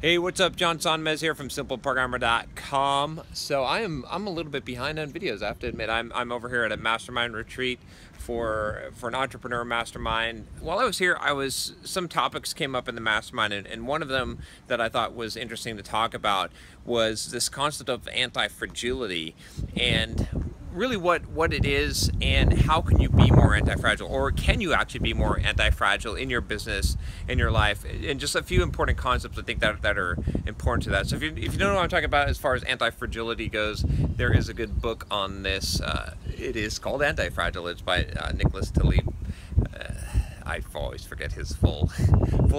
Hey, what's up? John Sonmez here from simpleprogrammer.com. So I'm a little bit behind on videos. I have to admit, I'm over here at a mastermind retreat for an entrepreneur mastermind. While I was here, some topics came up in the mastermind, and one of them that I thought was interesting to talk about was this concept of anti-fragility and really what it is and how can you be more anti-fragile, or can you actually be more anti-fragile in your business, in your life, and just a few important concepts I think that are important to that. So if you don't know what I'm talking about as far as anti-fragility goes, there is a good book on this. It is called Anti-Fragile. It's by Nicholas Taleb. I always forget his full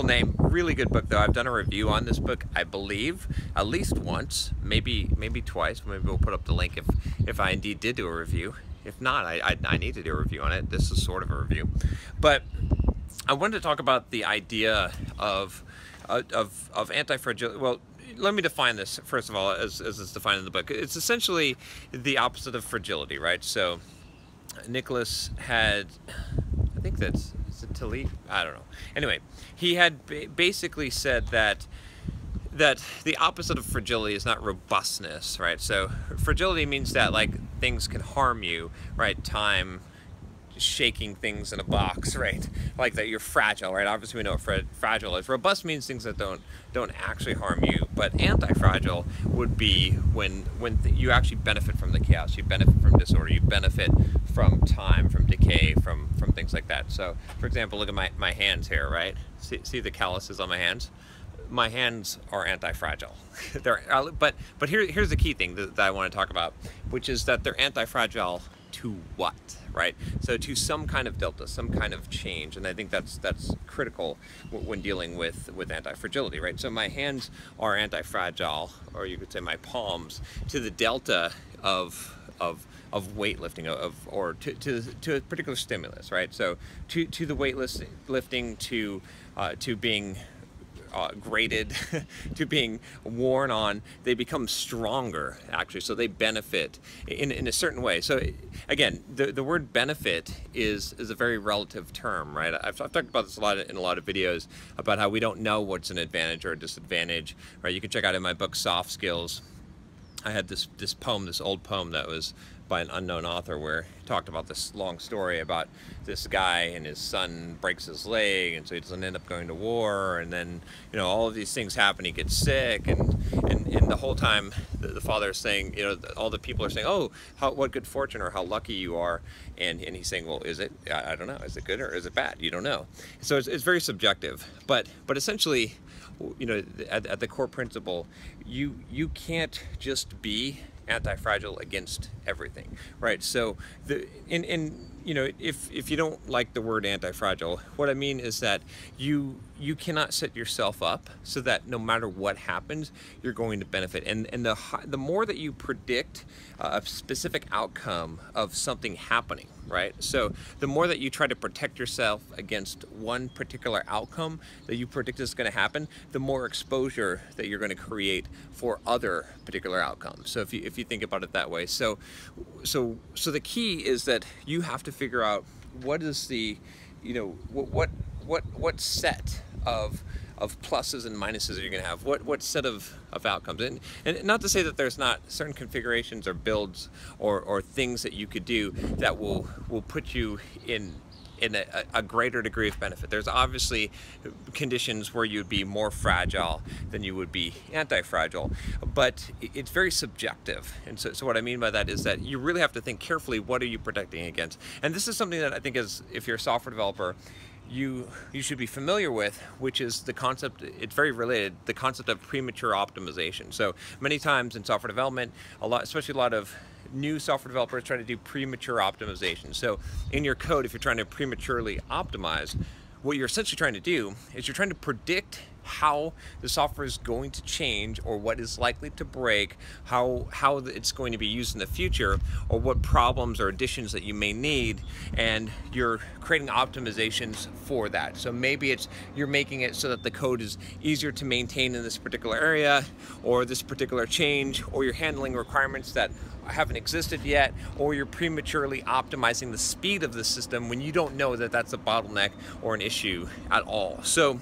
name. Really good book though. I've done a review on this book, I believe, at least once, maybe twice. Maybe we'll put up the link if I indeed did do a review. If not, I need to do a review on it. This is sort of a review. But I wanted to talk about the idea of anti-fragility. Well, let me define this first of all as it's defined in the book. It's essentially the opposite of fragility, right? So Nicholas had, I think that's, is it Taleb? I don't know. Anyway, he had basically said that the opposite of fragility is not robustness, right? So fragility means that like things can harm you, right? Time shaking things in a box, right? Like that you're fragile, right? Obviously we know what fragile is. Robust means things that don't actually harm you, but anti-fragile would be when you actually benefit from the chaos, you benefit from disorder, you benefit from time, from decay, from things like that. So for example, look at my hands here, right? See the calluses on my hands? My hands are anti-fragile. But here's the key thing that I want to talk about, which is that they're anti-fragile to what, right? So to some kind of delta, some kind of change, and I think that's critical when dealing with anti-fragility, right? So my hands are anti-fragile, or you could say my palms, to the delta of weightlifting, or to a particular stimulus, right? So to the weightlifting, to being graded, to being worn on, they become stronger actually, so they benefit in a certain way. So again, the word benefit is a very relative term, right? I've talked about this in a lot of videos about how we don't know what's an advantage or a disadvantage, right? You can check out in my book Soft Skills. I had this poem, this old poem that was by an unknown author, where he talked about this long story about this guy and his son breaks his leg, and so he doesn't end up going to war, and then all of these things happen. He gets sick, and the whole time the father is saying, all the people are saying, oh, what good fortune, or how lucky you are, and he's saying, well, is it? I don't know. Is it good or is it bad? You don't know. So it's very subjective, but essentially, at the core principle, you can't just be anti-fragile against everything, right? So if you don't like the word anti-fragile, what I mean is that you cannot set yourself up so that no matter what happens, you're going to benefit. And the more that you predict a specific outcome of something happening, right? So the more that you try to protect yourself against one particular outcome that you predict is going to happen, the more exposure that you're going to create for other particular outcomes. So if you think about it that way, so the key is that you have to figure out what is the what set of pluses and minuses you're going to have, what set of outcomes, and not to say that there's not certain configurations or builds or things that you could do that will put you in a greater degree of benefit. There's obviously conditions where you'd be more fragile than you would be anti-fragile, but it's very subjective. And so what I mean by that is that you really have to think carefully, what are you protecting against? And this is something that I think if you're a software developer, you should be familiar with, which is the concept, it's very related, the concept of premature optimization. So many times in software development, especially a lot of new software developers try to do premature optimization. So in your code, if you're trying to prematurely optimize, what you're essentially trying to do is you're trying to predict how the software is going to change, or what is likely to break, how it's going to be used in the future, or what problems or additions that you may need, and you're creating optimizations for that. So maybe you're making it so that the code is easier to maintain in this particular area, or this particular change, or you're handling requirements that haven't existed yet, or you're prematurely optimizing the speed of the system when you don't know that that's a bottleneck or an issue at all. So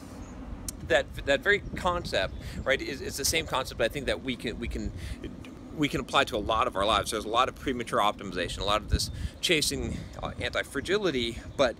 that very concept, right, is the same concept I think that we can apply to a lot of our lives. There's a lot of premature optimization, a lot of this chasing anti-fragility, but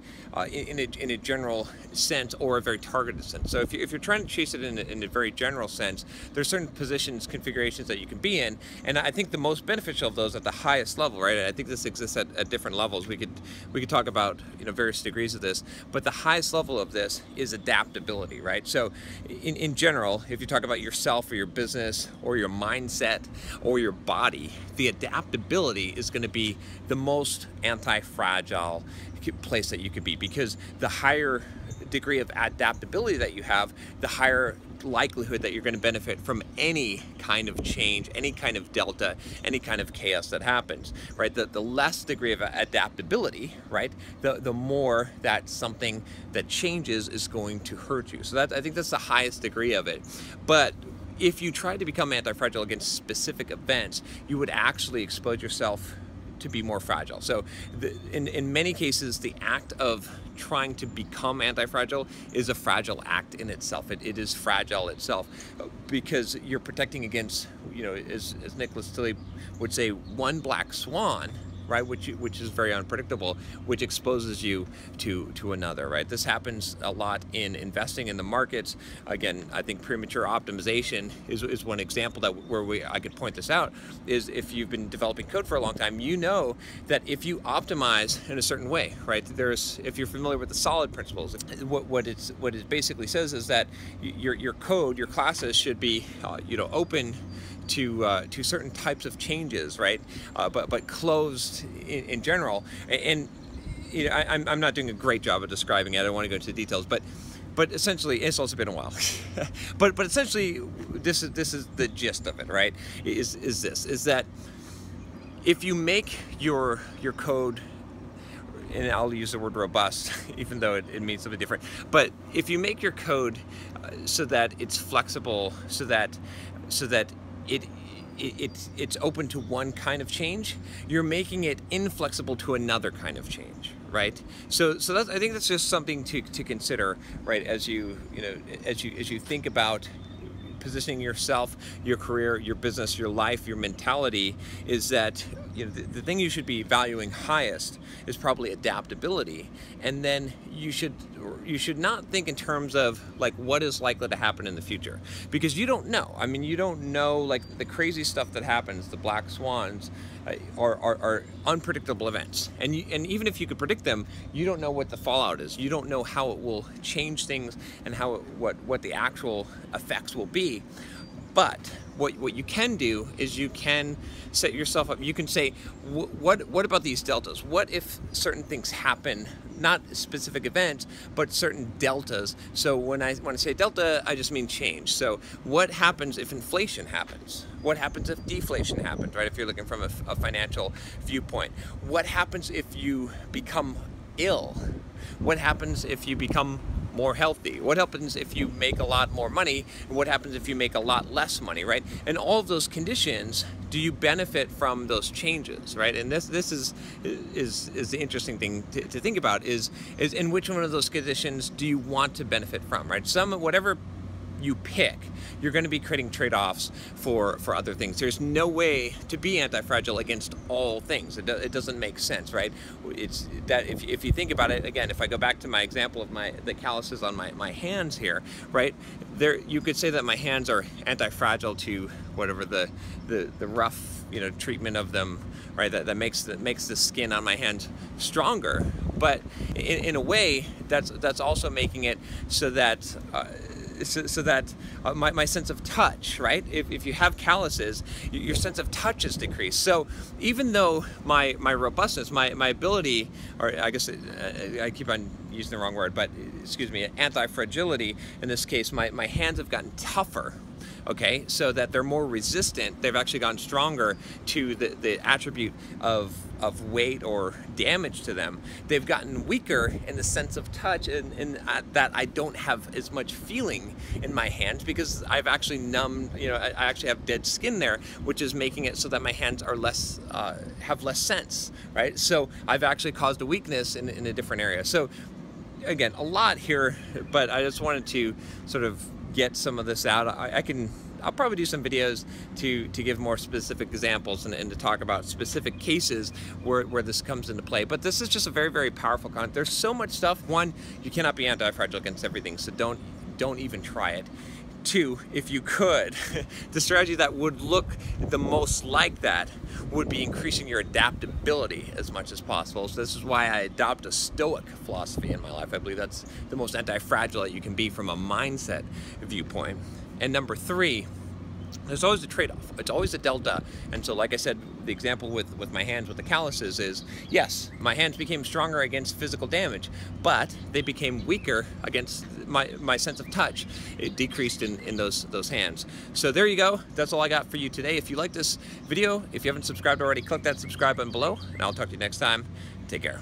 in a general sense or a very targeted sense. So if you're trying to chase it in a very general sense, there's certain positions, configurations that you can be in, and I think the most beneficial of those at the highest level, right? I think this exists at different levels. We could talk about various degrees of this, but the highest level of this is adaptability, right? So in general, if you talk about yourself or your business or your mindset or your body, the adaptability is going to be the most anti-fragile place that you could be, because the higher degree of adaptability that you have, the higher likelihood that you're going to benefit from any kind of change, any kind of delta, any kind of chaos that happens, right? The less degree of adaptability, right, the more that something that changes is going to hurt you. So I think that's the highest degree of it. But if you try to become anti-fragile against specific events, you would actually expose yourself to be more fragile. So in many cases, the act of trying to become anti-fragile is a fragile act in itself. It is fragile itself, because you're protecting against, as Nicholas Taleb would say, one black swan, right, which is very unpredictable, which exposes you to another, right? This happens a lot in investing in the markets. Again, I think premature optimization is one example where I could point this out, is if you've been developing code for a long time, you know that if you optimize in a certain way, right, if you're familiar with the solid principles, what it basically says is that your code, your classes should be open to certain types of changes, right? But closed in general. And I'm not doing a great job of describing it. I don't want to go into the details, but essentially, it's also been a while. but essentially, this is the gist of it, right? Is that if you make your code, and I'll use the word robust, even though it means something different. But if you make your code so that it's flexible, so that it's open to one kind of change, you're making it inflexible to another kind of change, right? So I think that's just something to consider, right? As you think about positioning yourself, your career, your business, your life, your mentality, is that the thing you should be valuing highest is probably adaptability. And then you should not think in terms of like what is likely to happen in the future, because you don't know. I mean, you don't know, like, the crazy stuff that happens, the black swans are unpredictable events, and even if you could predict them, you don't know what the fallout is. You don't know how it will change things and what the actual effects will be. But what you can do is you can set yourself up. You can say, what about these deltas? What if certain things happen, not specific events, but certain deltas? So when I say delta, I just mean change. So what happens if inflation happens? What happens if deflation happens, right? If you're looking from a financial viewpoint. What happens if you become ill? What happens if you become more healthy? What happens if you make a lot more money? And what happens if you make a lot less money, right? And all of those conditions, do you benefit from those changes, right? And this is the interesting thing to think about, is in which one of those conditions do you want to benefit from, right? Whatever you pick, you're going to be creating trade-offs for other things. There's no way to be anti-fragile against all things. It doesn't make sense, right? It's that if you think about it, again, if I go back to my example of the calluses on my hands here, right? You could say that my hands are anti-fragile to whatever the rough treatment of them, right? That makes the skin on my hands stronger. But in a way, that's also making it so that my sense of touch, right? If you have calluses, your sense of touch is decreased. So even though my robustness, my ability, or I guess I keep on using the wrong word, but excuse me, anti-fragility, in this case, my hands have gotten tougher, okay? So that they're more resistant. They've actually gotten stronger to the attribute of weight or damage to them. They've gotten weaker in the sense of touch, and that I don't have as much feeling in my hands, because I've actually numbed, I actually have dead skin there, which is making it so that my hands are have less sense, right? So I've actually caused a weakness in a different area. So again, a lot here, but I just wanted to sort of get some of this out. I'll probably do some videos to give more specific examples and to talk about specific cases where this comes into play. But this is just a very, very powerful concept. There's so much stuff. One, you cannot be anti-fragile against everything, so don't even try it. Two, if you could, the strategy that would look the most like that would be increasing your adaptability as much as possible. So this is why I adopt a stoic philosophy in my life. I believe that's the most anti-fragile that you can be from a mindset viewpoint. And number three, there's always a trade-off. It's always a delta. And so, like I said, the example with my hands with the calluses is, yes, my hands became stronger against physical damage, but they became weaker against my sense of touch. It decreased in those hands. So there you go. That's all I got for you today. If you like this video, if you haven't subscribed already, click that subscribe button below, and I'll talk to you next time. Take care.